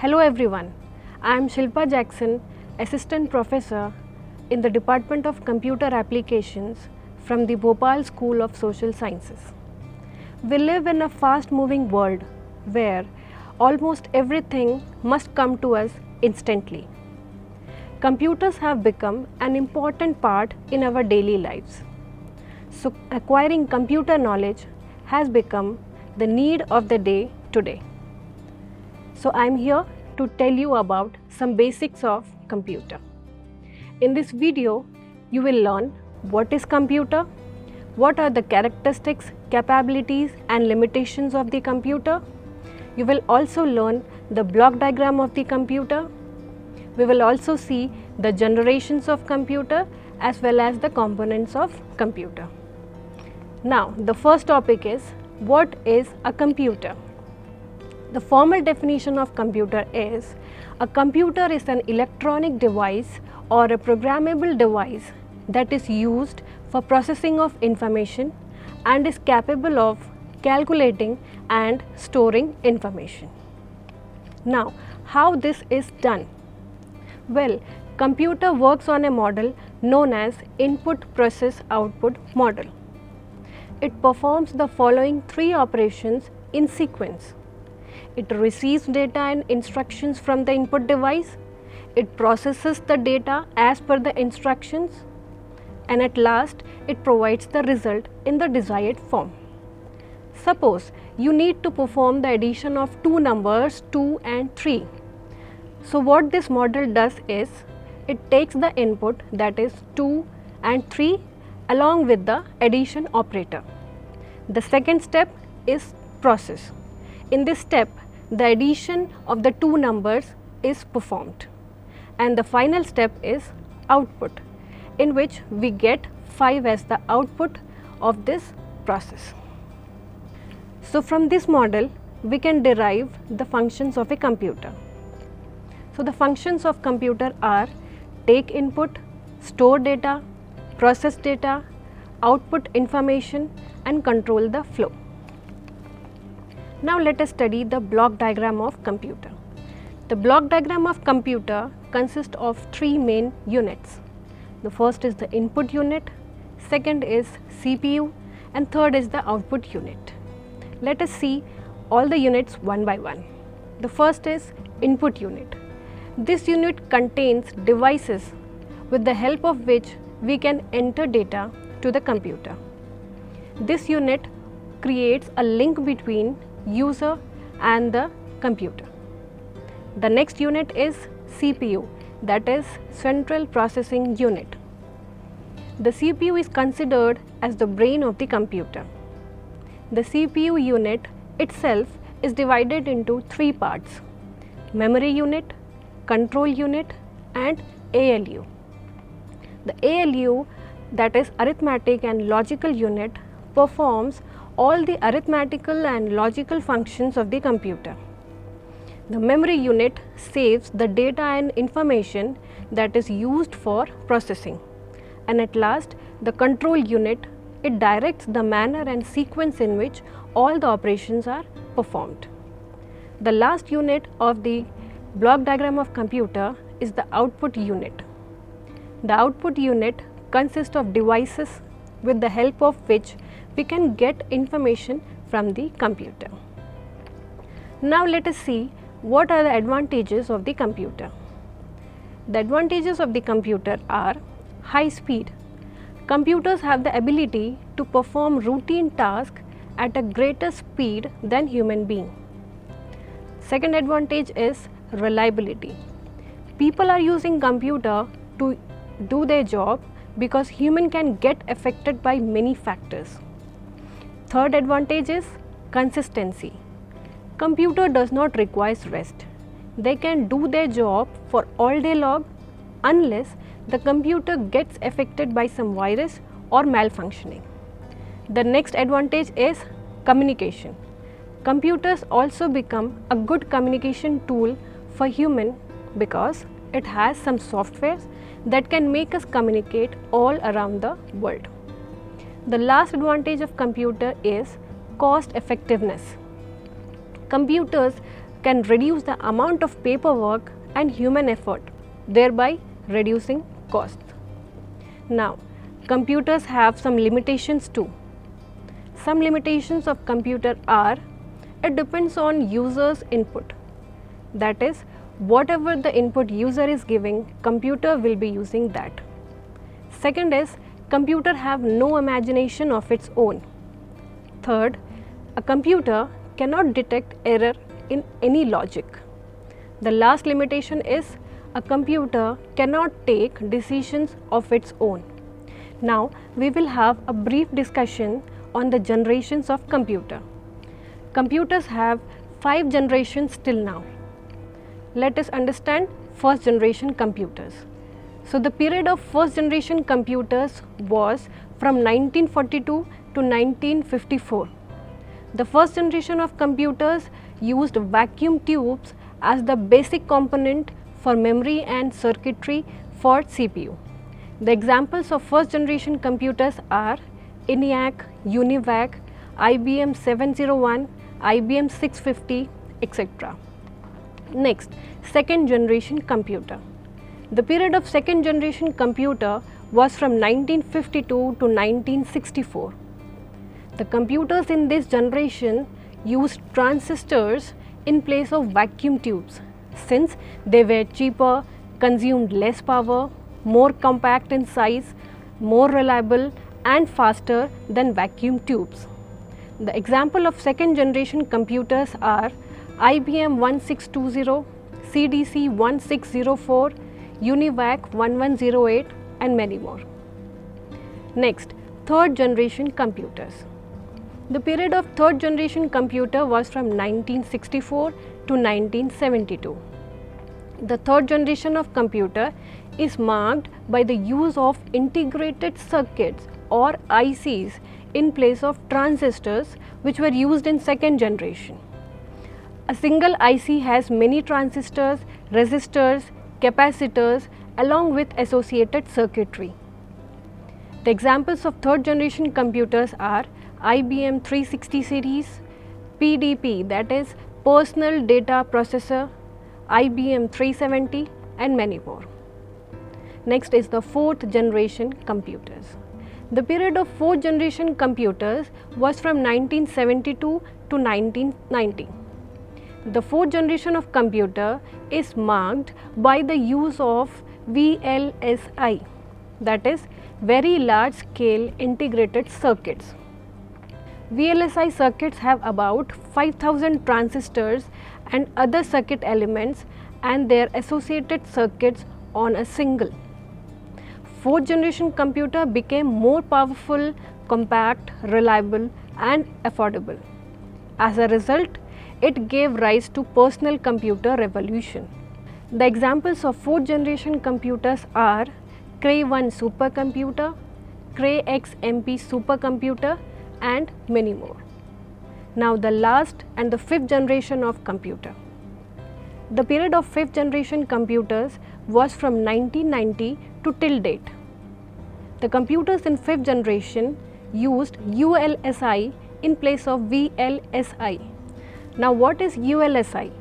Hello everyone, I am Shilpa Jackson, Assistant Professor in the Department of Computer Applications from the Bhopal School of Social Sciences. We live in a fast moving world where almost everything must come to us instantly. Computers have become an important part in our daily lives. So acquiring computer knowledge has become the need of the day today. So I am here to tell you about some basics of computer. In this video, you will learn what is computer, what are the characteristics, capabilities and limitations of the computer. You will also learn the block diagram of the computer. We will also see the generations of computer as well as the components of computer. Now, the first topic is what is a computer? The formal definition of computer is a computer is an electronic device or a programmable device that is used for processing of information and is capable of calculating and storing information. Now, how this is done? Well, computer works on a model known as input process output model. It performs the following three operations in sequence. It receives data and instructions from the input device, it processes the data as per the instructions, and at last it provides the result in the desired form. Suppose you need to perform the addition of two numbers 2 and 3. So what this model does is it takes the input, that is 2 and 3, along with the addition operator. The second step is process. In this step, the addition of the two numbers is performed, and the final step is output, in which we get 5 as the output of this process. So from this model, we can derive the functions of a computer. So the functions of computer are take input, store data, process data, output information and control the flow. Now let us study the block diagram of computer. The block diagram of computer consists of three main units. The first is the input unit, second is CPU and third is the output unit. Let us see all the units one by one. The first is input unit. This unit contains devices with the help of which we can enter data to the computer. This unit creates a link between user and the computer. The next unit is CPU, that is Central Processing Unit. The CPU is considered as the brain of the computer. The CPU unit itself is divided into three parts: memory unit, control unit and ALU. The ALU, that is arithmetic and logical unit, performs all the arithmetical and logical functions of the computer. The memory unit saves the data and information that is used for processing. And at last, the control unit, it directs the manner and sequence in which all the operations are performed. The last unit of the block diagram of computer is the output unit. The output unit consists of devices with the help of which we can get information from the computer. Now let us see what are the advantages of the computer. The advantages of the computer are high speed. Computers have the ability to perform routine tasks at a greater speed than human being. Second advantage is reliability. People are using computer to do their job because human can get affected by many factors. Third advantage is consistency. Computer does not require rest. They can do their job for all day long unless the computer gets affected by some virus or malfunctioning. The next advantage is communication. Computers also become a good communication tool for human because it has some softwares that can make us communicate all around the world. The last advantage of computer is cost effectiveness. Computers can reduce the amount of paperwork and human effort, thereby reducing costs. Now, computers have some limitations too. Some limitations of computer are, it depends on user's input. That is, whatever the input user is giving, computer will be using that. Second is, computer have no imagination of its own. Third, a computer cannot detect error in any logic. The last limitation is, a computer cannot take decisions of its own. Now, we will have a brief discussion on the generations of computer. Computers have 5 generations till now. Let us understand first generation computers. So, the period of first generation computers was from 1942 to 1954. The first generation of computers used vacuum tubes as the basic component for memory and circuitry for CPU. The examples of first generation computers are ENIAC, UNIVAC, IBM 701, IBM 650, etc. Next, second generation computer. The period of second generation computer was from 1952 to 1964. The computers in this generation used transistors in place of vacuum tubes, since they were cheaper, consumed less power, more compact in size, more reliable and faster than vacuum tubes. The example of second generation computers are IBM 1620, CDC 1604, UNIVAC 1108 and many more. Next, third generation computers. The period of third generation computer was from 1964 to 1972. The third generation of computer is marked by the use of integrated circuits or ICs in place of transistors, which were used in second generation. A single IC has many transistors, resistors, capacitors along with associated circuitry. The examples of third generation computers are IBM 360 series, PDP, that is Personal Data Processor, IBM 370 and many more. Next is the fourth generation computers. The period of fourth generation computers was from 1972 to 1990. The fourth generation of computer is marked by the use of VLSI, that is Very Large Scale Integrated Circuits. VLSI circuits have about 5000 transistors and other circuit elements and their associated circuits on a single. Fourth generation computer became more powerful, compact, reliable and affordable. As a result, it gave rise to personal computer revolution. The examples of fourth generation computers are Cray 1 supercomputer, Cray XMP supercomputer and many more. Now the last and the fifth generation of computer. The period of fifth generation computers was from 1990 to till date. The computers in fifth generation used ULSI in place of VLSI. Now what is ULSI?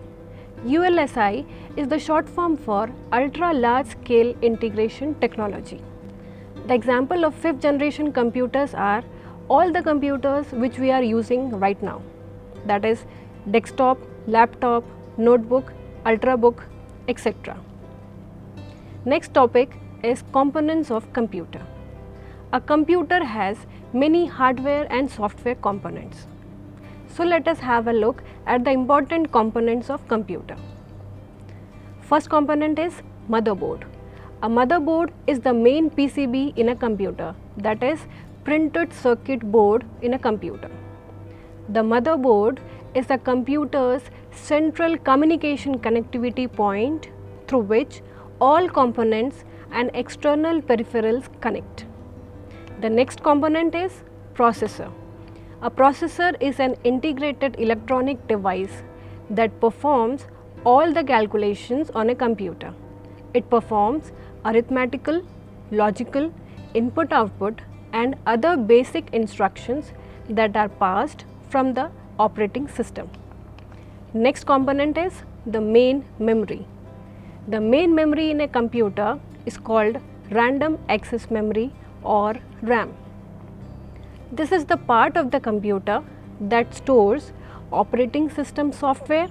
ULSI is the short form for Ultra Large Scale Integration Technology. The example of fifth generation computers are all the computers which we are using right now, that is desktop, laptop, notebook, ultrabook, etc. Next topic is components of computer. A computer has many hardware and software components. So let us have a look at the important components of computer. First component is motherboard. A motherboard is the main PCB in a computer, that is printed circuit board in a computer. The motherboard is the computer's central communication connectivity point through which all components and external peripherals connect. The next component is processor. A processor is an integrated electronic device that performs all the calculations on a computer. It performs arithmetical, logical, input-output and other basic instructions that are passed from the operating system. Next component is the main memory. The main memory in a computer is called random access memory or RAM. This is the part of the computer that stores operating system software,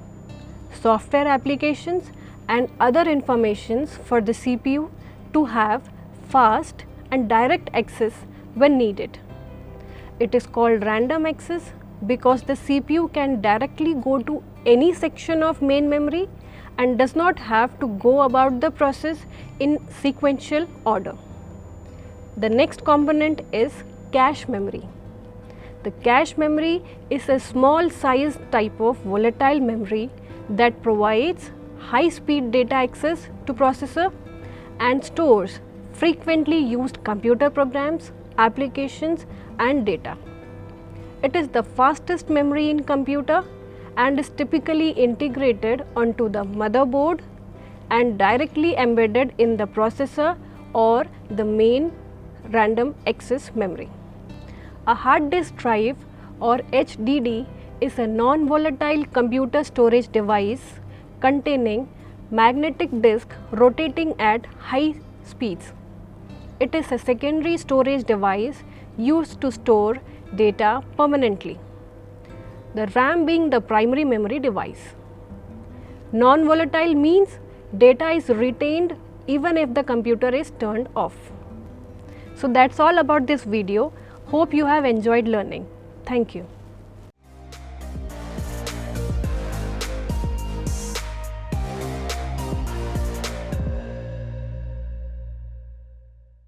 software applications and other informations for the CPU to have fast and direct access when needed. It is called random access because the CPU can directly go to any section of main memory and does not have to go about the process in sequential order. The next component is cache memory. The cache memory is a small sized type of volatile memory that provides high speed data access to processor and stores frequently used computer programs, applications and data. It is the fastest memory in computer and is typically integrated onto the motherboard and directly embedded in the processor or the main random access memory. A hard disk drive or HDD is a non-volatile computer storage device containing magnetic disk rotating at high speeds. It is a secondary storage device used to store data permanently, the RAM being the primary memory device. Non-volatile means data is retained even if the computer is turned off. So that's all about this video. Hope you have enjoyed learning. Thank you.